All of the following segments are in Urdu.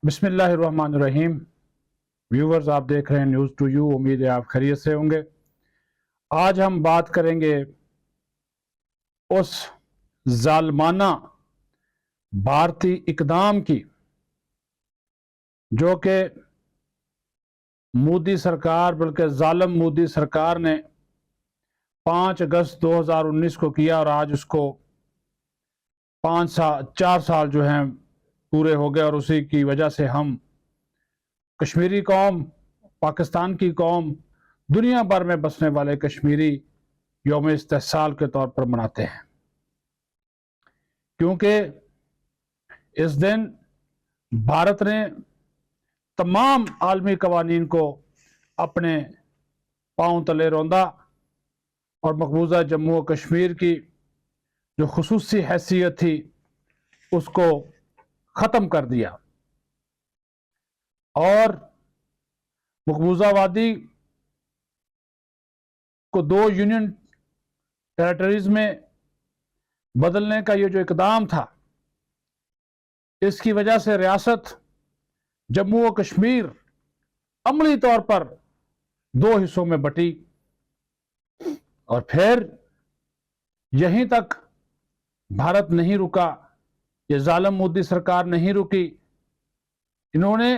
بسم اللہ الرحمن الرحیم۔ ویورز، آپ دیکھ رہے ہیں نیوز ٹو یو۔ امید ہے آپ خیریت سے ہوں گے۔ آج ہم بات کریں گے اس ظالمانہ بھارتی اقدام کی جو کہ مودی سرکار، بلکہ ظالم مودی سرکار نے 5 اگست 2019 کو کیا، اور آج اس کو 4 سال جو ہیں پورے ہو گئے، اور اسی کی وجہ سے ہم کشمیری قوم، پاکستان کی قوم، دنیا بھر میں بسنے والے کشمیری یوم استحصال کے طور پر مناتے ہیں، کیونکہ اس دن بھارت نے تمام عالمی قوانین کو اپنے پاؤں تلے روندا اور مقبوضہ جموں و کشمیر کی جو خصوصی حیثیت تھی اس کو ختم کر دیا، اور مقبوضہ وادی کو 2 یونین ٹیریٹریز میں بدلنے کا یہ جو اقدام تھا، اس کی وجہ سے ریاست جموں و کشمیر عملی طور پر 2 حصوں میں بٹی، اور پھر یہیں تک بھارت نہیں رکا، یہ ظالم مودی سرکار نہیں رکی۔ انہوں نے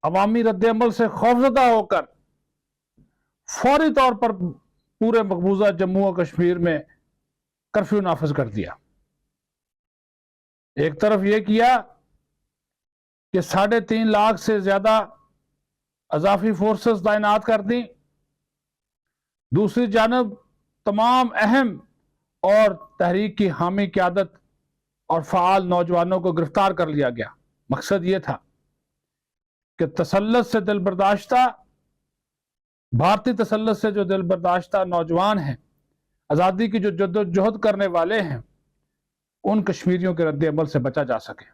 عوامی رد عمل سے خوفزدہ ہو کر فوری طور پر پورے مقبوضہ جموں و کشمیر میں کرفیو نافذ کر دیا۔ ایک طرف یہ کیا کہ 3.5 لاکھ سے زیادہ اضافی فورسز تعینات کر دیں، دوسری جانب تمام اہم اور تحریک کی حامی قیادت اور فعال نوجوانوں کو گرفتار کر لیا گیا۔ مقصد یہ تھا کہ تسلط سے دل برداشتہ، بھارتی تسلط سے جو دل برداشتہ نوجوان ہیں، آزادی کی جو جد و جہد کرنے والے ہیں، ان کشمیریوں کے رد عمل سے بچا جا سکے۔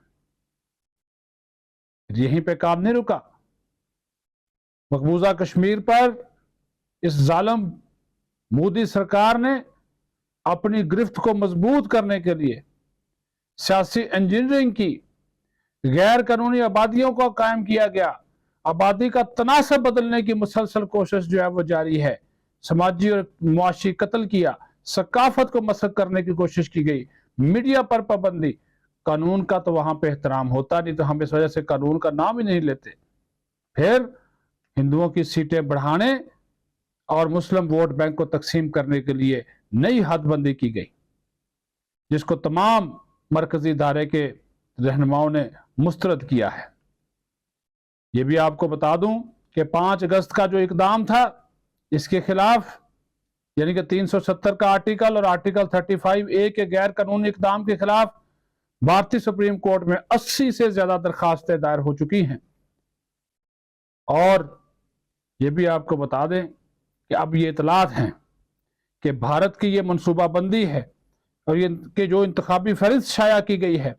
یہیں پہ کام نہیں رکا، مقبوضہ کشمیر پر اس ظالم مودی سرکار نے اپنی گرفت کو مضبوط کرنے کے لیے سیاسی انجینئرنگ کی، غیر قانونی آبادیوں کو قائم کیا گیا، آبادی کا تناسب بدلنے کی مسلسل کوشش جو ہے وہ جاری ہے، سماجی اور معاشی قتل کیا، ثقافت کو مسخ کرنے کی کوشش کی گئی، میڈیا پر پابندی، قانون کا تو وہاں پہ احترام ہوتا نہیں، تو ہم اس وجہ سے قانون کا نام ہی نہیں لیتے۔ پھر ہندوؤں کی سیٹیں بڑھانے اور مسلم ووٹ بینک کو تقسیم کرنے کے لیے نئی حد بندی کی گئی، جس کو تمام مرکزی ادارے کے رہنماؤں نے مسترد کیا ہے۔ یہ بھی آپ کو بتا دوں کہ 5 اگست کا جو اقدام تھا، اس کے خلاف یعنی کہ 370 کا آرٹیکل اور آرٹیکل 35A کے غیر قانونی اقدام کے خلاف بھارتی سپریم کورٹ میں 80 سے زیادہ درخواستیں دائر ہو چکی ہیں۔ اور یہ بھی آپ کو بتا دیں کہ اب یہ اطلاعات ہیں کہ بھارت کی یہ منصوبہ بندی ہے اور یہ کہ جو انتخابی فہرست شائع کی گئی ہے،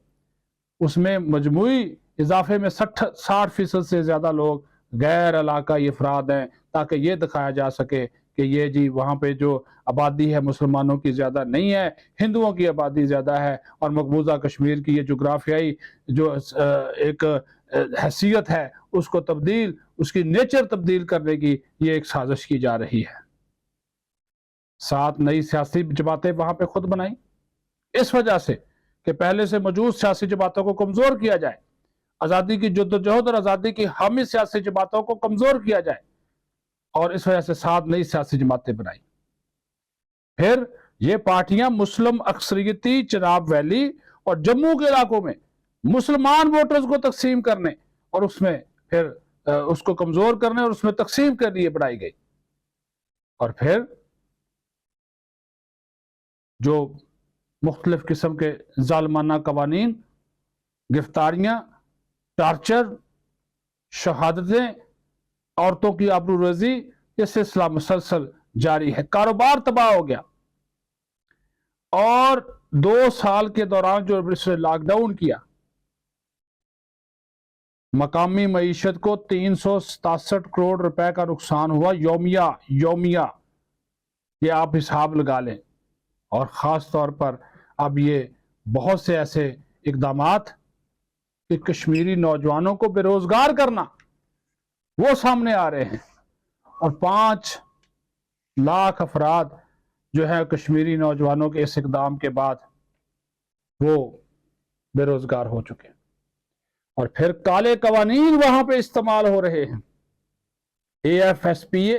اس میں مجموعی اضافے میں 60% سے زیادہ لوگ غیر علاقائی افراد ہیں، تاکہ یہ دکھایا جا سکے کہ یہ جی وہاں پہ جو آبادی ہے مسلمانوں کی زیادہ نہیں ہے، ہندوؤں کی آبادی زیادہ ہے، اور مقبوضہ کشمیر کی یہ جغرافیائی جو ایک حیثیت ہے اس کو اس کی نیچر تبدیل کرنے کی یہ ایک سازش کی جا رہی ہے۔ 7 نئی سیاسی جماعتیں وہاں پہ خود بنائیں، اس وجہ سے کہ پہلے سے موجود سیاسی جماعتوں کو کمزور کیا جائے، آزادی کی جدوجہد اور آزادی کی حامی سیاسی جماعتوں کو کمزور کیا جائے، اور اس وجہ سے 7 نئی سیاسی جماعتیں بنائی۔ پھر یہ پارٹیاں مسلم اکثریتی چناب ویلی اور جموں کے علاقوں میں مسلمان ووٹرز کو تقسیم کرنے اور اس میں پھر اس کو کمزور کرنے اور اس میں تقسیم کے لیے بنائی گئی۔ اور پھر جو مختلف قسم کے ظالمانہ قوانین، گرفتاریاں، ٹارچر، شہادتیں، عورتوں کی آبروریزی، یہ سلسلہ مسلسل جاری ہے۔ کاروبار تباہ ہو گیا، اور 2 سال کے دوران جو اس نے لاک ڈاؤن کیا، مقامی معیشت کو 367 کروڑ روپے کا نقصان ہوا یومیہ، یہ آپ حساب لگا لیں۔ اور خاص طور پر اب یہ بہت سے ایسے اقدامات کہ کشمیری نوجوانوں کو بے روزگار کرنا، وہ سامنے آ رہے ہیں، اور 5 لاکھ افراد جو ہے کشمیری نوجوانوں کے اس اقدام کے بعد وہ بے روزگار ہو چکے ہیں۔ اور پھر کالے قوانین وہاں پہ استعمال ہو رہے ہیں، AFSPA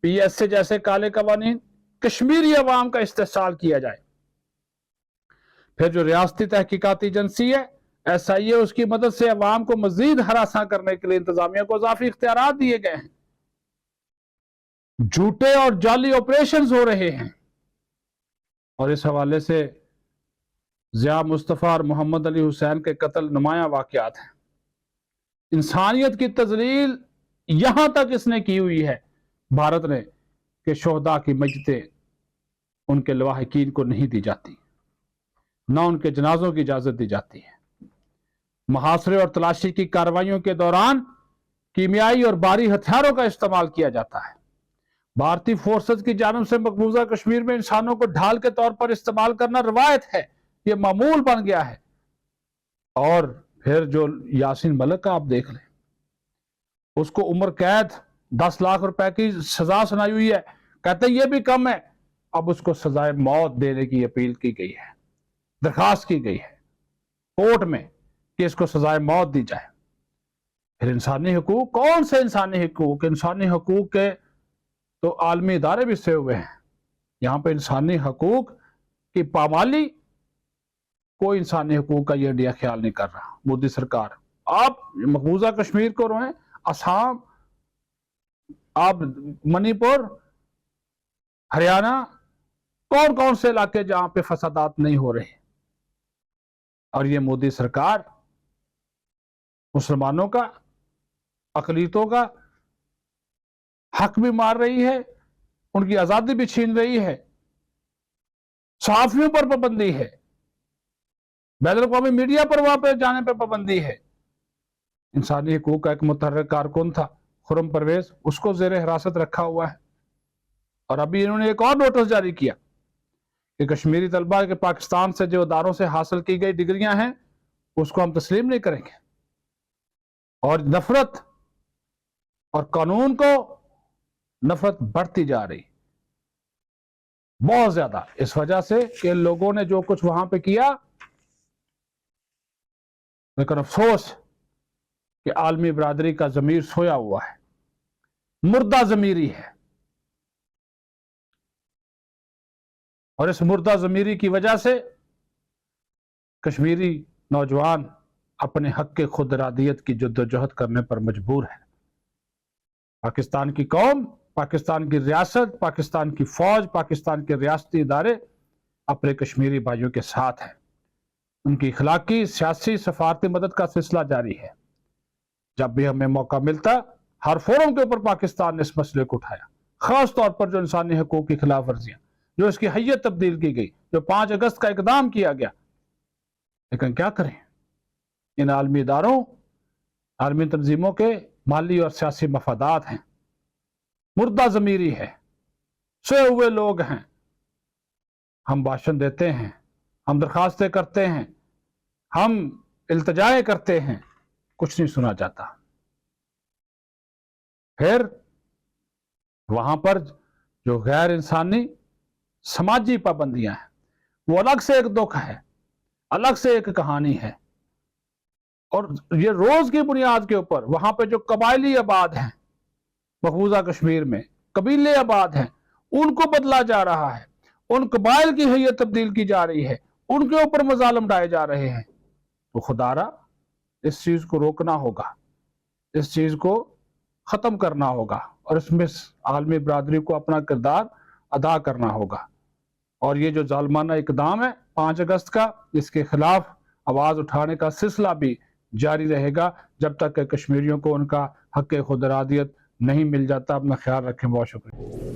PSA جیسے کالے قوانین، کشمیری عوام کا استحصال کیا جائے۔ پھر جو ریاستی تحقیقاتی ایجنسی ہے SIA، اس کی مدد سے عوام کو مزید ہراساں کرنے کے لیے انتظامیہ کو اضافی اختیارات دیے گئے ہیں۔ جھوٹے اور جعلی آپریشنز ہو رہے ہیں، اور اس حوالے سے ضیاء مصطفیٰ اور محمد علی حسین کے قتل نمایاں واقعات ہیں۔ انسانیت کی تذلیل یہاں تک اس نے کی ہوئی ہے بھارت نے کہ شہداء کی میتیں ان کے لواحقین کو نہیں دی جاتی، نہ ان کے جنازوں کی اجازت دی جاتی ہے۔ محاصرے اور تلاشی کی کارروائیوں کے دوران کیمیائی اور بھاری ہتھیاروں کا استعمال کیا جاتا ہے۔ بھارتی فورسز کی جانب سے مقبوضہ کشمیر میں انسانوں کو ڈھال کے طور پر استعمال کرنا روایت ہے، یہ معمول بن گیا ہے۔ اور پھر جو یاسین ملک کا آپ دیکھ لیں، اس کو عمر قید 10 لاکھ روپے کی سزا سنائی ہوئی ہے، کہتے ہیں یہ بھی کم ہے۔ اب اس کو سزائے موت دینے کی اپیل کی گئی ہے، درخواست کی گئی ہے کورٹ میں کہ اس کو سزائے موت دی جائے۔ پھر انسانی حقوق، کون سے انسانی حقوق؟ انسانی حقوق کے تو عالمی ادارے بھی سے ہوئے ہیں، یہاں پہ انسانی حقوق کی پامالی، کوئی انسانی حقوق کا یہ انڈیا خیال نہیں کر رہا۔ مودی سرکار، آپ مقبوضہ کشمیر کو روئیں، آسام، آپ منی پور، ہریانہ، کون کون سے علاقے جہاں پہ فسادات نہیں ہو رہے، اور یہ مودی سرکار مسلمانوں کا، اقلیتوں کا حق بھی مار رہی ہے، ان کی آزادی بھی چھین رہی ہے، صحافیوں پر پابندی ہے، بین الاقوامی میڈیا پر وہاں پہ جانے پہ پابندی ہے۔ انسانی حقوق کا ایک متحرک کارکن تھا خرم پرویز، اس کو زیر حراست رکھا ہوا ہے، اور ابھی انہوں نے ایک اور نوٹس جاری کیا کہ کشمیری طلبہ کے پاکستان سے جو اداروں سے حاصل کی گئی ڈگریاں ہیں اس کو ہم تسلیم نہیں کریں گے۔ اور نفرت اور قانون کو نفرت بڑھتی جا رہی بہت زیادہ، اس وجہ سے کہ لوگوں نے جو کچھ وہاں پہ کیا، لیکن افسوس کہ عالمی برادری کا ضمیر سویا ہوا ہے، مردہ ضمیری ہے، اور اس مردہ ضمیری کی وجہ سے کشمیری نوجوان اپنے حق کے خود ارادیت کی جدوجہد کرنے پر مجبور ہے۔ پاکستان کی قوم، پاکستان کی ریاست، پاکستان کی فوج، پاکستان کے ریاستی ادارے اپنے کشمیری بھائیوں کے ساتھ ہیں۔ ان کی اخلاقی، سیاسی، سفارتی مدد کا سلسلہ جاری ہے۔ جب بھی ہمیں موقع ملتا ہر فورم کے اوپر پاکستان نے اس مسئلے کو اٹھایا، خاص طور پر جو انسانی حقوق کی خلاف ورزیاں، جو اس کی حیت تبدیل کی گئی، جو 5 اگست کا اقدام کیا گیا۔ لیکن کیا کریں، ان عالمی اداروں، عالمی تنظیموں کے مالی اور سیاسی مفادات ہیں، مردہ ضمیری ہے، سوئے ہوئے لوگ ہیں۔ ہم بھاشن دیتے ہیں، ہم درخواستیں کرتے ہیں، ہم التجائیں کرتے ہیں، کچھ نہیں سنا جاتا۔ پھر وہاں پر جو غیر انسانی سماجی پابندیاں ہیں، وہ الگ سے ایک دکھ ہے، الگ سے ایک کہانی ہے۔ اور یہ روز کی بنیاد کے اوپر وہاں پہ جو قبائلی آباد ہیں، مقبوضہ کشمیر میں قبیلے آباد ہیں، ان کو بدلا جا رہا ہے، ان قبائل کی حیت تبدیل کی جا رہی ہے، ان کے اوپر مظالم ڈھائے جا رہے ہیں۔ تو خدارا اس چیز کو روکنا ہوگا، اس چیز کو ختم کرنا ہوگا، اور اس میں عالمی برادری کو اپنا کردار ادا کرنا ہوگا۔ اور یہ جو ظالمانہ اقدام ہے 5 اگست کا، اس کے خلاف آواز اٹھانے کا سلسلہ بھی جاری رہے گا جب تک کہ کشمیریوں کو ان کا حق خود ارادیت نہیں مل جاتا۔ اپنا خیال رکھیں، بہت شکریہ۔